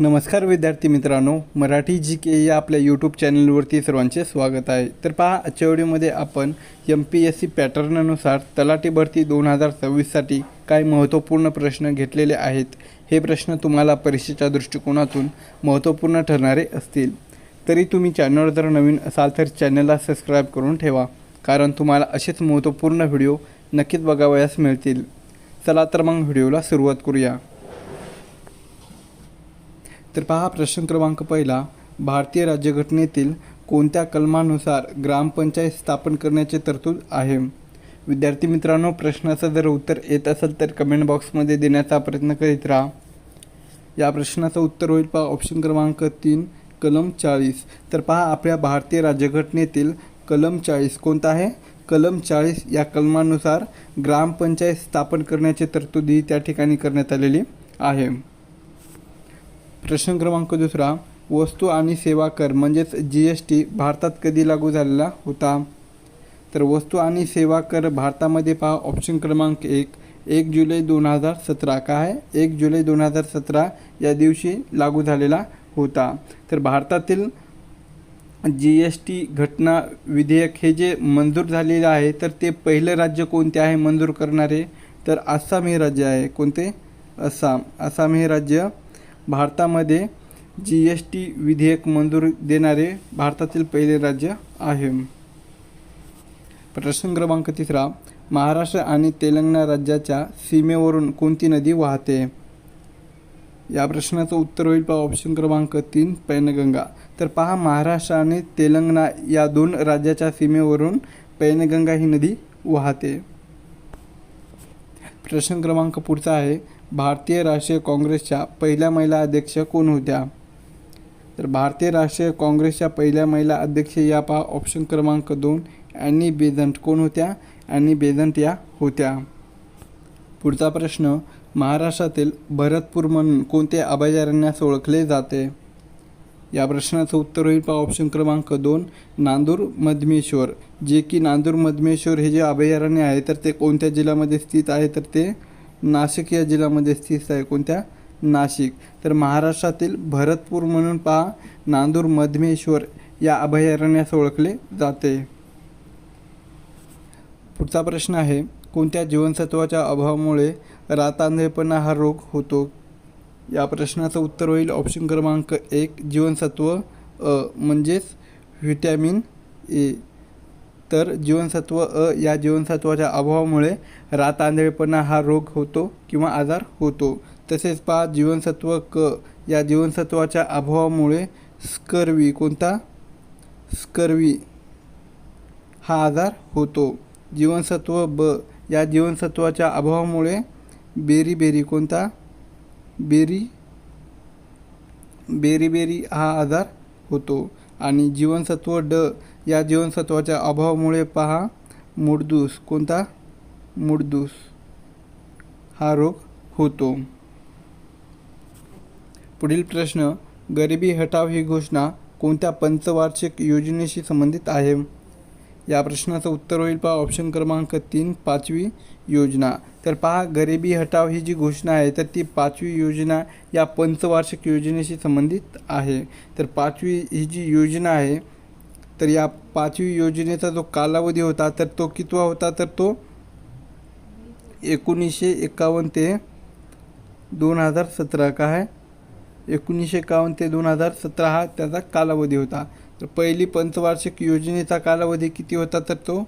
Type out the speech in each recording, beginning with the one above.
नमस्कार विद्यार्थी मित्रांनो, मराठी जी के या आपल्या यूट्यूब चॅनलवरती सर्वांचे स्वागत आहे. तर पहा, आजच्या व्हिडिओमध्ये आपण MPSC पॅटर्ननुसार तलाठी भरती 2026साठी काय महत्त्वपूर्ण प्रश्न घेतलेले आहेत. हे प्रश्न तुम्हाला परीक्षेच्या दृष्टिकोनातून महत्त्वपूर्ण ठरणारे असतील. तरी तुम्ही चॅनलवर जर नवीन असाल तर चॅनलला सबस्क्राईब करून ठेवा, कारण तुम्हाला असेच महत्त्वपूर्ण व्हिडिओ नक्कीच बघावयास मिळतील. चला तर मग व्हिडिओला सुरुवात करूया. तर पहा, प्रश्न क्रमांक पहिला, भारतीय राज्यघटनेतील कोणत्या कलमानुसार ग्रामपंचायत स्थापन करण्याची तरतूद आहे. विद्यार्थी मित्रांनो, प्रश्नाचं जर उत्तर येत असेल तर कमेंट बॉक्समध्ये देण्याचा प्रयत्न करीत राहा. या प्रश्नाचं उत्तर होईल पहा ऑप्शन क्रमांक 3, कलम 40. तर पहा, आपल्या भारतीय राज्यघटनेतील कलम 40 कोणता आहे? कलम 40 या कलमानुसार ग्रामपंचायत स्थापन करण्याची तरतूद ही त्या ठिकाणी करण्यात आलेली आहे. प्रश्न क्रमांक दुसरा, वस्तू आणि सेवा कर म्हणजेच GST भारतात कधी लागू झालेला होता? तर वस्तू आणि सेवा कर भारतामध्ये पहा ऑप्शन क्रमांक 1 जुलै 2017. काय आहे? 1 जुलै 2017 या दिवशी लागू झालेला होता. तर भारतातील GST घटना विधेयक हे जे मंजूर झालेले आहे, तर ते पहिलं राज्य कोणते आहे मंजूर करणारे? तर आसाम हे राज्य आहे. कोणते? आसाम हे राज्य भारतामध्ये GST विधेयक मंजूर देणारे भारतातील पहिले राज्य आहे. प्रश्न क्रमांक तिसरा, महाराष्ट्र आणि तेलंगणा राज्याच्या सीमेवरून कोणती नदी वाहते? या प्रश्नाचं उत्तर होईल पहा ऑप्शन क्रमांक 3, पैनगंगा. तर पहा, महाराष्ट्र आणि तेलंगणा या दोन राज्याच्या सीमेवरून पैनगंगा ही नदी वाहते. प्रश्न क्रमांक पुढचा आहे, भारतीय राष्ट्रीय काँग्रेसच्या पहिल्या महिला अध्यक्ष कोण होत्या? तर भारतीय राष्ट्रीय काँग्रेसच्या पहिल्या महिला अध्यक्ष या पहा ऑप्शन क्रमांक 2, ॲनी बेझंट. कोण होत्या? ॲनी बेझंट या होत्या. पुढचा प्रश्न, महाराष्ट्रातील भरतपूर म्हणून कोणते अभयारण्यास ओळखले जाते? या प्रश्नाचं उत्तर होईल पहा ऑप्शन क्रमांक 2, नांदूर मधमेश्वर. जे की नांदूर मधमेश्वर हे जे अभयारण्य आहे, तर ते कोणत्या जिल्ह्यामध्ये स्थित आहे? तर ते नाशिक या जिल्ह्यामध्ये स्थित आहे. कोणत्या? नाशिक. तर महाराष्ट्रातील भरतपूर म्हणून पहा नांदूर मधमेश्वर या अभयारण्यास ओळखले जाते. पुढचा प्रश्न आहे, कोणत्या जीवनसत्वाच्या अभावामुळे रातआंधळेपणा हा रोग होतो? या प्रश्नाचं उत्तर होईल ऑप्शन क्रमांक 1, जीवनसत्व म्हणजेच व्हिटॅमिन ए. तर जीवनसत्व या जीवनसत्वाच्या अभावामुळे रातआंधळेपणा हा रोग होतो किंवा आजार होतो. तसेच पहा, जीवनसत्व या जीवनसत्वाच्या अभावामुळे स्कर्वी. कोणता? स्कर्वी हा आजार होतो. जीवनसत्व या जीवनसत्वाच्या अभावामुळे बेरीबेरी. कोणता? बेरीबेरी हा आजार होतो. आणि जीवनसत्व या जीवनसत्वाच्या अभावामुळे पहा मुडदूस. कोणता? मुडदूस हा रोग होतो. पुढील प्रश्न, गरिबी हटाव ही घोषणा कोणत्या पंचवार्षिक योजनेशी संबंधित आहे? या प्रश्नाचं उत्तर होईल पहा ऑप्शन क्रमांक 3, 5वी योजना. तर पहा, गरिबी हटाव ही जी घोषणा आहे, तर ती 5वी योजना या पंचवार्षिक योजनेशी संबंधित आहे. तर 5वी ही जी योजना आहे, तर या 5वी योजनेचा जो कालावधी होता, तर तो कितवा होता? तर तो 1951 ते 2017. काय आहे? 1951 ते 2017 हा त्याचा कालावधी होता. तर पहिली पंचवार्षिक योजनेचा कालावधी किती होता? तर तो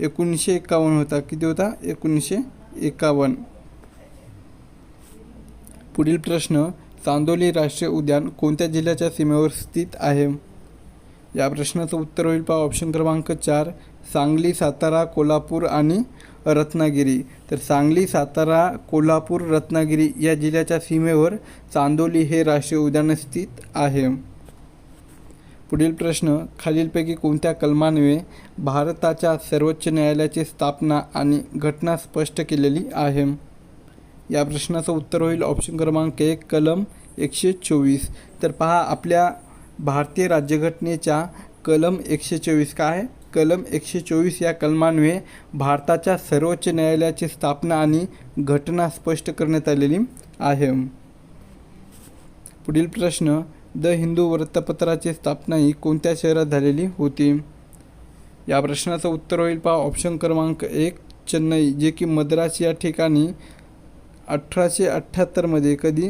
1951 होता. किती होता? 1951. पुढील प्रश्न, चांदोली राष्ट्रीय उद्यान कोणत्या जिल्ह्याच्या सीमेवर स्थित आहे? या प्रश्नाचं उत्तर होईल पहा ऑप्शन क्रमांक 4, सांगली, सातारा, कोल्हापूर आणि रत्नागिरी. तर सांगली, सातारा, कोल्हापूर, रत्नागिरी या जिल्ह्याच्या सीमेवर चांदोली हे राष्ट्रीय उद्यान स्थित आहे. पुढील प्रश्न, खालीलपैकी कोणत्या कलमान्वये भारताच्या सर्वोच्च न्यायालयाची स्थापना आणि घटना स्पष्ट केलेली आहे? या प्रश्नाचं उत्तर होईल ऑप्शन क्रमांक 1, कलम 124. तर पहा, आपल्या भारतीय राज्यघटनेच्या कलम 124 काय आहे? कलम 124 या कलमान्वये भारताच्या सर्वोच्च न्यायालयाची स्थापना आणि घटना स्पष्ट करण्यात आलेली आहे. पुढील प्रश्न, द हिंदू वृत्तपत्राची स्थापना ही कोणत्या शहरात झालेली होती? या प्रश्नाचं उत्तर होईल पहा ऑप्शन क्रमांक 1 चेन्नई, जे की मद्रास या ठिकाणी 1878मध्ये कधी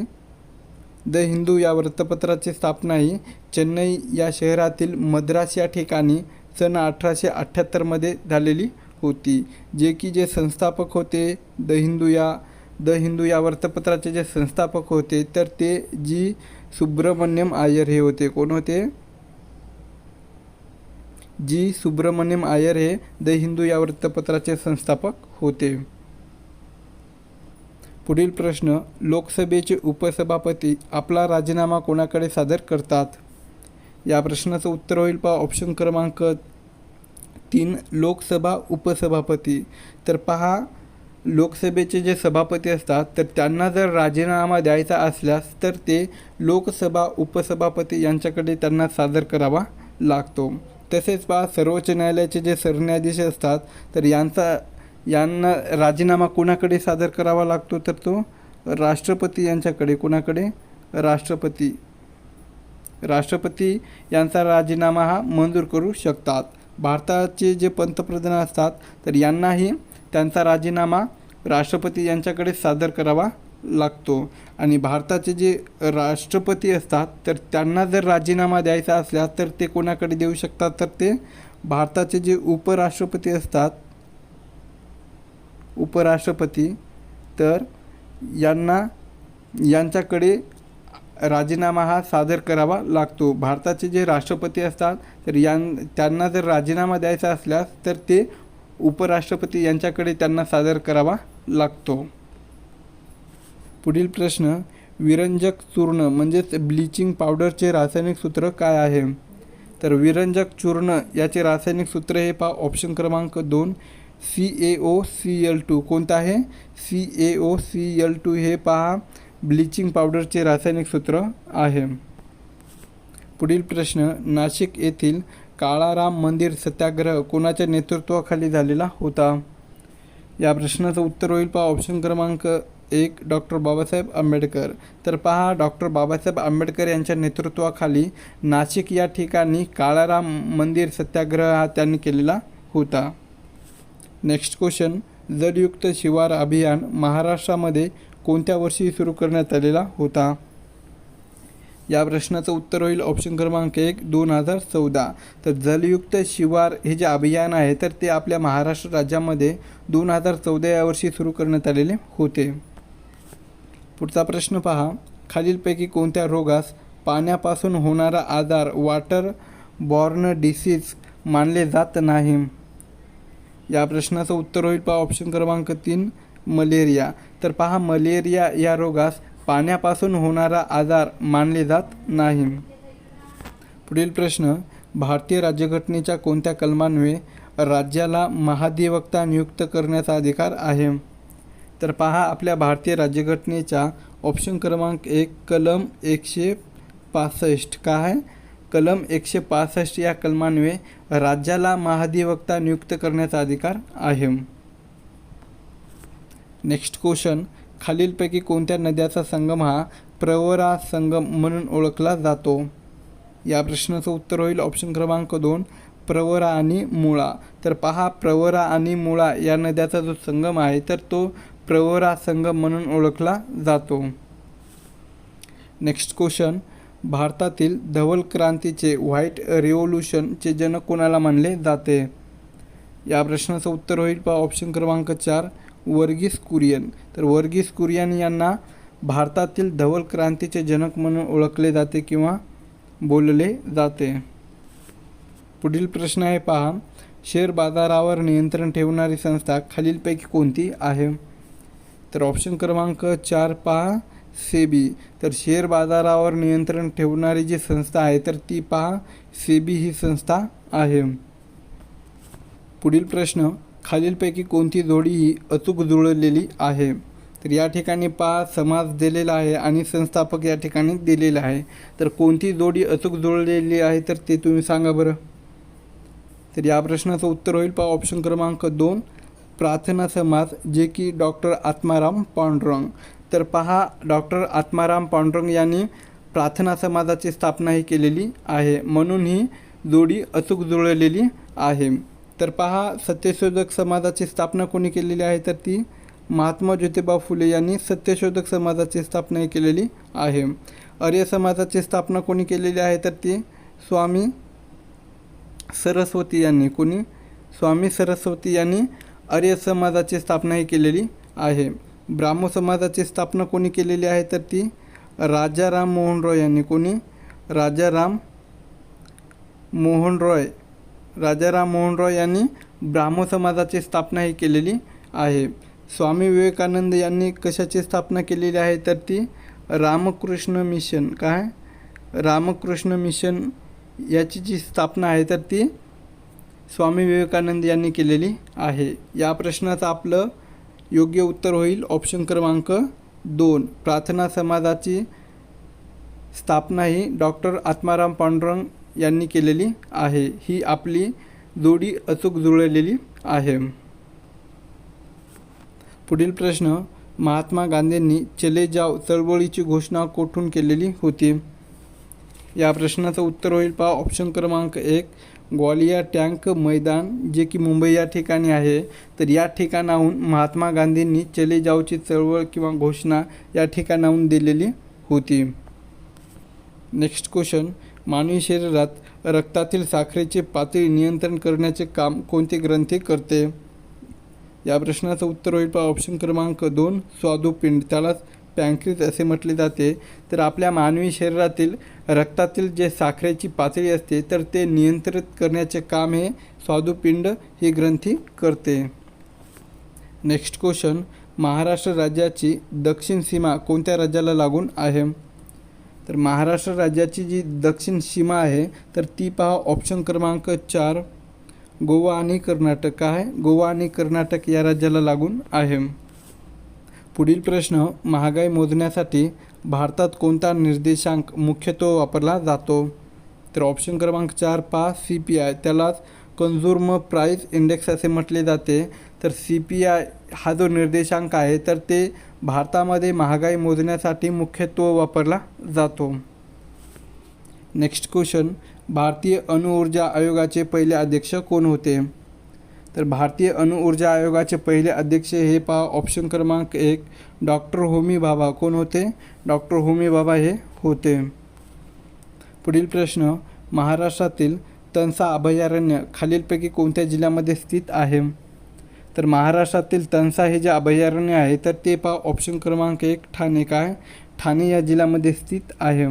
द हिंदू या वृत्तपत्राची स्थापना ही चेन्नई या शहरातील मद्रास या ठिकाणी सन 1878मध्ये झालेली होती. जे संस्थापक होते द हिंदू या वृत्तपत्राचे जे संस्थापक होते तर ते जी सुब्रमण्यम अय्यर हे होते. कोण होते? जी सुब्रमण्यम अय्यर हे द हिंदू या वृत्तपत्राचे संस्थापक होते. पुढील प्रश्न, लोकसभेचे उपसभापती आपला राजीनामा कोणाकडे सादर करतात? या प्रश्नाचं उत्तर होईल पहा ऑप्शन क्रमांक 3 लोकसभा उपसभापती. तर पहा, लोकसभेचे जे सभापती असतात तर त्यांना जर राजीनामा द्यायचा असल्यास तर ते लोकसभा उपसभापती यांच्याकडे त्यांना सादर करावा लागतो. तसेच पहा, सर्वोच्च न्यायालयाचे जे सरन्यायाधीश असतात तर यांना राजीनामा कोणाकडे सादर करावा लागतो? तर तो राष्ट्रपती यांच्याकडे. कोणाकडे? राष्ट्रपती यांचा राजीनामा हा मंजूर करू शकतात. भारताचे जे पंतप्रधान असतात तर यांनाही त्यांचा राजीनामा राष्ट्रपती यांच्याकडे सादर करावा लागतो. आणि भारताचे जे राष्ट्रपती असतात तर त्यांना जर राजीनामा द्यायचा असल्यास तर ते कोणाकडे देऊ शकतात? तर ते भारताचे जे उपराष्ट्रपती असतात, तर यांच्याकडे राजीनामा हा सादर करावा लागतो. भारताचे जे राष्ट्रपती असतात तर त्यांना जर राजीनामा द्यायचा असल्यास तर ते उपराष्ट्रपती यांच्याकडे त्यांना सादर करावा लागतो. पुढील प्रश्न, विरंजक चूर्ण म्हणजेच ब्लिचिंग पावडरचे रासायनिक सूत्र काय आहे? तर विरंजक चूर्ण याचे रासायनिक सूत्र हे पहा ऑप्शन क्रमांक 2 CaOCl2. कोणतं आहे? CaOCl2 हे पहा ब्लिचिंग पावडरचे रासायनिक सूत्र आहे. पुढील प्रश्न, नाशिक येथील काळाराम मंदिर सत्याग्रह कोणाच्या नेतृत्वाखाली झालेला होता? या प्रश्नाचं उत्तर होईल पहा ऑप्शन क्रमांक 1 डॉक्टर बाबासाहेब आंबेडकर. तर पहा, डॉक्टर बाबासाहेब आंबेडकर यांच्या नेतृत्वाखाली नाशिक या ठिकाणी काळाराम मंदिर सत्याग्रह हा त्यांनी केलेला होता. नेक्स्ट क्वेश्चन, जलयुक्त शिवार अभियान महाराष्ट्रामध्ये कोणत्या वर्षी सुरू करण्यात आलेला होता? या प्रश्नाचं उत्तर होईल ऑप्शन क्रमांक 1 2014. तर जलयुक्त शिवार हे जे अभियान आहे तर ते आपल्या महाराष्ट्र राज्यामध्ये 2014 या वर्षी सुरू करण्यात आलेले होते. पुढचा प्रश्न पहा, खालीलपैकी कोणत्या रोगास पाण्यापासून होणारा आजार वॉटर बॉर्न डिसीज मानले जात नाही? या प्रश्नाचं उत्तर होईल पहा ऑप्शन क्रमांक 3 मलेरिया. तर पहा, मलेरिया या रोगास पाण्यापासून होणारा आजार मानले जात नाही. पुढील प्रश्न, भारतीय राज्यघटनेच्या कोणत्या कलमान्वये राज्याला महाधिवक्ता नियुक्त करण्याचा अधिकार आहे? तर पहा, आपल्या भारतीय राज्यघटनेच्या ऑप्शन क्रमांक 1 कलम 165 काय? कलम 165 या कलमान्वये राज्याला महाधिवक्ता नियुक्त करण्याचा अधिकार आहे. नेक्स्ट क्वेश्चन, खालीलपैकी कोणत्या नद्याचा संगम हा प्रवरा संगम म्हणून ओळखला जातो? या प्रश्नाचं उत्तर होईल ऑप्शन क्रमांक 2 प्रवरा आणि मुळा. तर पहा, प्रवरा आणि मुळा या नद्याचा जो संगम आहे तर तो प्रवरा संगम म्हणून ओळखला जातो. नेक्स्ट क्वेश्चन, भारतातील धवल क्रांतीचे व्हाईट रिव्होल्यूशनचे जनक कोणाला मानले जाते? या प्रश्नाचं उत्तर होईल पहा ऑप्शन क्रमांक 4 वर्गीस कुरियन. तर वर्गीस कुरियन यांना भारतातील धवल क्रांतीचे जनक म्हणून ओळखले जाते किंवा बोलले जाते. पुढील प्रश्न आहे पहा, शेअर बाजारावर नियंत्रण ठेवणारी संस्था खालीलपैकी कोणती आहे? तर ऑप्शन क्रमांक 4 पहा सेबी. तर शेअर बाजारावर नियंत्रण ठेवणारी जी संस्था आहे तर ती पहा सेबी ही संस्था आहे. पुढील प्रश्न, खालीलपैकी कोणती जोडी ही अचूक जुळलेली आहे? तर या ठिकाणी पहा समास दिलेला आहे आणि संस्थापक या ठिकाणी दिलेला आहे. तर कोणती जोडी अचूक जुळलेली आहे तर ते तुम्ही सांगा बरं. तर या प्रश्नाचं उत्तर होईल पहा ऑप्शन क्रमांक 2 प्रार्थना समाज, जे की डॉक्टर आत्माराम पांडुरंग. तर पहा, डॉक्टर आत्माराम पांडुरंग यांनी प्रार्थना समाजाची स्थापनाही केलेली आहे, म्हणून ही जोडी अचूक जुळलेली आहे. तर पहा, सत्यशोधक समाजाची स्थापना कोणी केलेली आहे, तर ती महात्मा ज्योतिबा फुले यांनी सत्यशोधक समाजाची स्थापना केलेली आहे. आर्य समाजाची स्थापना कोणी केलेली आहे, तर ती स्वामी सरस्वती यांनी. कोणी? स्वामी सरस्वती यांनी आर्य समाजाची स्थापनाही केलेली आहे. ब्राह्मो समाजाची स्थापना कोणी केलेली आहे, तर ती राजाराम मोहन रॉय यांनी. कोणी? राजाराम मोहन रॉय यांनी ब्राह्मो समाजाची स्थापना ही केलेली आहे. स्वामी विवेकानंद यांनी कशाची स्थापना केलेली आहे, तर ती रामकृष्ण मिशन. काय? रामकृष्ण मिशन याची जी स्थापना आहे, तर ती स्वामी विवेकानंद यांनी केलेली आहे. या प्रश्नाचं आपलं योग्य उत्तर होईल ऑप्शन क्रमांक 2. प्रार्थना समाजाची स्थापना ही डॉक्टर आत्माराम पांडुरंग यांनी केलेली आहे. ही आपली जोडी अचूक जुळलेली आहे. पुढील प्रश्न, महात्मा गांधींनी चले जाव चळवळीची घोषणा कोठून केलेली होती? या प्रश्नाचं उत्तर होईल पहा ऑप्शन क्रमांक 1. ग्वालियर टँक मैदान, जे की मुंबई या ठिकाणी आहे. तर या ठिकाणाहून महात्मा गांधींनी चले जावची चळवळ किंवा घोषणा या ठिकाणाहून दिलेली होती. नेक्स्ट क्वेश्चन, मानवी शरीरात रक्तातील साखरेची पातळी नियंत्रण करण्याचे काम कोणते ग्रंथी करते? या प्रश्नाचं उत्तर होईल पहा ऑप्शन क्रमांक 2. स्वादुपिंड, त्यालाच पॅन्क्रियास असे म्हटले जाते. तर आपल्या मानवी शरीरातील रक्तातील जे साखरेची पातळी असते, तर ते नियंत्रित करण्याचे काम हे स्वादुपिंड ही ग्रंथी करते. नेक्स्ट क्वेश्चन, महाराष्ट्र राज्याची दक्षिण सीमा कोणत्या राज्याला लागून आहे? तर महाराष्ट्र राज्याची जी दक्षिण सीमा आहे, तर ती पहा ऑप्शन क्रमांक 4. गोवा आणि कर्नाटक. काय? गोवा आणि कर्नाटक या राज्याला लागून आहे. पुढील प्रश्न, महागाई मोजण्यासाठी भारतात कोणता निर्देशांक मुख्यत्वे वापरला जातो? तर ऑप्शन क्रमांक 4 पहा CPI, त्यालाच कन्झ्युमर प्राईस इंडेक्स असे म्हटले जाते. तर CPI हा जो निर्देशांक आहे, तर ते भारतामध्ये महागाई मोजण्यासाठी मुख्यत्वे वापरला जातो. नेक्स्ट क्वेश्चन, भारतीय अणुऊर्जा आयोगाचे पहिले अध्यक्ष कोण होते? तर भारतीय अणुऊर्जा आयोगाचे पहिले अध्यक्ष हे पहा ऑप्शन क्रमांक 1. डॉक्टर होमी भाभा. कोण होते? डॉक्टर होमी भाभा हे होते. पुढील प्रश्न, महाराष्ट्रातील तनसा अभयारण्य खालीलपैकी कोणत्या जिल्ह्यामध्ये स्थित आहे? तर महाराष्ट्रातील तनसा हे जे अभयारण्य आहे, तर ते पहा ऑप्शन क्रमांक 1 ठाणे. काय? ठाणे या जिल्ह्यामध्ये स्थित आहे.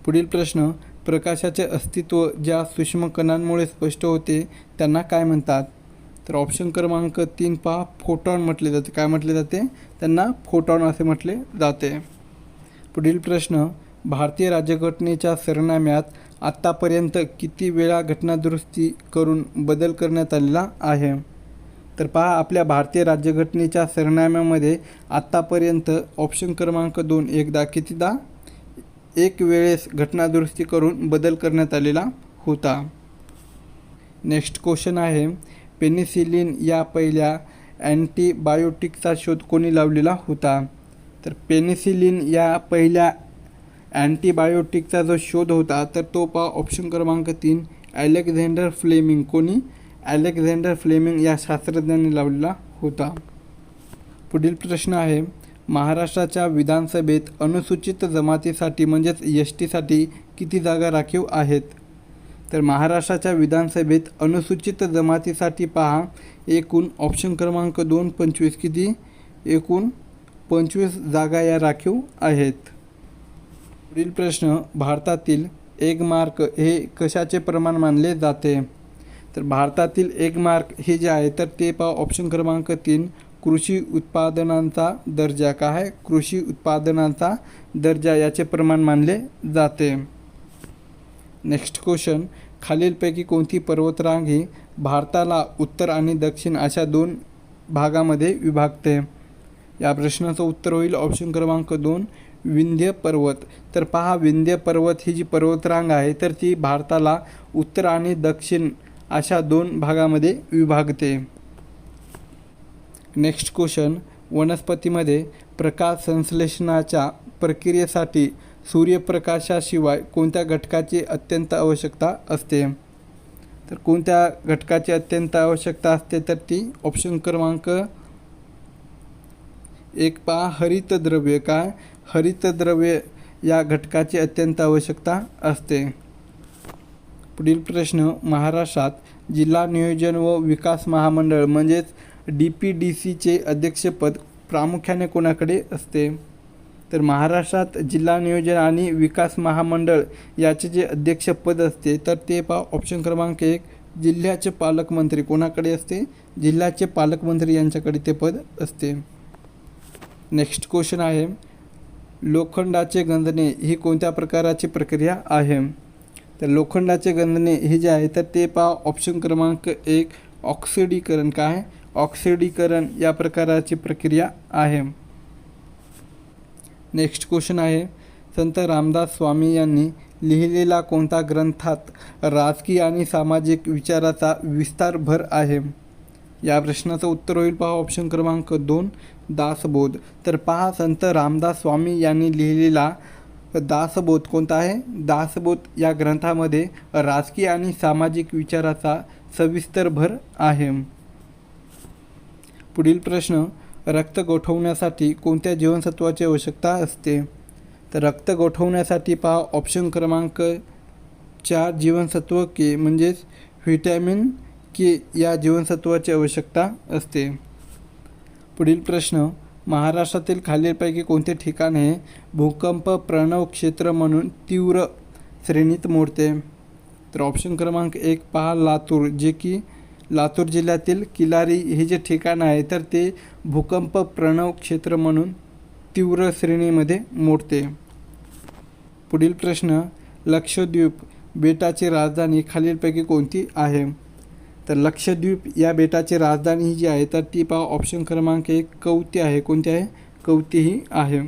पुढील प्रश्न, प्रकाशाचे अस्तित्व ज्या सूक्ष्म कणांमुळे स्पष्ट होते त्यांना काय म्हणतात? तर ऑप्शन क्रमांक 3 पहा फोटॉन म्हटले जाते. काय म्हटले जाते? त्यांना फोटॉन असे म्हटले जाते. पुढील प्रश्न, भारतीय राज्यघटनेच्या सरनाम्यात आत्तापर्यंत किती वेळा घटनादुरुस्ती करून बदल करण्यात आलेला आहे? तर पहा, आपल्या भारतीय राज्यघटनेच्या सरनाम्यामध्ये आत्तापर्यंत ऑप्शन क्रमांक 2 एकदा, कितीदा? एक वेळेस घटनादुरुस्ती करून बदल करण्यात आलेला होता. नेक्स्ट क्वेश्चन आहे, पेनिसिलिन या पहिल्या अँटीबायोटिकचा शोध कोणी लावलेला होता? तर पेनिसिलिन या पहिल्या अँटीबायोटिकचा जो शोध होता, तर तो पहा ऑप्शन क्रमांक 3 अलेक्झांडर फ्लेमिंग. कोणी? अलेक्झांडर फ्लेमिंग या शास्त्रज्ञांनी लावलेला होता. पुढील प्रश्न आहे, महाराष्ट्राच्या विधानसभेत अनुसूचित जमातीसाठी म्हणजेच STसाठी किती जागा राखीव आहेत? तर महाराष्ट्राच्या विधानसभेत अनुसूचित जमातीसाठी पहा एकूण ऑप्शन क्रमांक 2 25. किती? एकूण 25 जागा या राखीव आहेत. पुढील प्रश्न, भारतातील एक मार्क हे कशाचे प्रमाण मानले जाते? तर भारतातील एक मार्क हे जे आहे, तर ते पहा ऑप्शन क्रमांक 3 कृषी उत्पादनांचा दर्जा. काय? कृषी उत्पादनांचा दर्जा याचे प्रमाण मानले जाते. नेक्स्ट क्वेश्चन, खालीलपैकी कोणती पर्वतरांग ही भारताला उत्तर आणि दक्षिण अशा 2 भागामध्ये विभागते? या प्रश्नाचं उत्तर होईल ऑप्शन क्रमांक 2 विंध्य पर्वत. तर पहा, विंध्य पर्वत ही जी पर्वतरांग आहे, तर ती भारताला उत्तर आणि दक्षिण अशा 2 भागामध्ये विभागते. नेक्स्ट क्वेश्चन, वनस्पतीमध्ये प्रकाश संश्लेषणाच्या प्रक्रियेसाठी सूर्यप्रकाशाशिवाय कोणत्या घटकाची अत्यंत आवश्यकता असते? तर कोणत्या घटकाची अत्यंत आवश्यकता असते? तर ती ऑप्शन क्रमांक 1 पहा, हरितद्रव्य. काय? हरितद्रव्य या घटकाची अत्यंत आवश्यकता असते. पुढील प्रश्न, महाराष्ट्रात जिल्हा नियोजन व विकास महामंडळ म्हणजेच DPDCचे अध्यक्षपद प्रामुख्याने कोणाकडे असते? तर महाराष्ट्रात जिल्हा नियोजन आणि विकास महामंडळ याचे जे अध्यक्षपद असते तर ते पहा ऑप्शन क्रमांक 1 जिल्ह्याचे पालकमंत्री. कोणाकडे असते? जिल्ह्याचे पालकमंत्री यांच्याकडे ते पद असते. नेक्स्ट क्वेश्चन आहे, लोखंडाचे गंजणे ही कोणत्या प्रकारची प्रक्रिया आहे? तर लोखंडाचे गंजणे हे जे आहे तर ते पहा ऑप्शन क्रमांक 1 ऑक्सिडीकरण. काय? ऑक्सिडीकरण या प्रकाराची प्रक्रिया आहे. नेक्स्ट क्वेश्चन आहे, संत रामदास स्वामी यांनी लिहिलेला कोणता ग्रंथात राजकीय आणि सामाजिक विचाराचा विस्तार भर आहे? या प्रश्नाचं उत्तर होईल पहा ऑप्शन क्रमांक 2 दासबोध. तर पहा, संत रामदास स्वामी यांनी लिहिलेला दासबोध कोणता आहे? दासबोध या ग्रंथामध्ये राजकीय आणि सामाजिक विचाराचा सविस्तर भर आहे. पुढील प्रश्न, रक्त गोठवण्यासाठी कोणत्या जीवनसत्वाची आवश्यकता असते? तर रक्त गोठवण्यासाठी पहा ऑप्शन क्रमांक 4 जीवनसत्व के म्हणजेच व्हिटॅमिन के या जीवनसत्वाची आवश्यकता असते. पुढील प्रश्न, महाराष्ट्रातील खालीलपैकी कोणते ठिकाण हे भूकंप प्रणव क्षेत्र म्हणून तीव्र श्रेणीत मोडते? तर ऑप्शन क्रमांक 1 पहा लातूर, जे की लातूर जिल्ह्यातील किल्लारी हे जे ठिकाण आहे तर ते भूकंप प्रणव क्षेत्र म्हणून तीव्र श्रेणीमध्ये मोडते. पुढील प्रश्न, लक्षद्वीप बेटाची राजधानी खालीलपैकी कोणती आहे? तर लक्षद्वीप या बेटाची राजधानी ही जी आहे तर ती पहा ऑप्शन क्रमांक 1 कवती आहे. कोणती आहे? कवती ही आहे.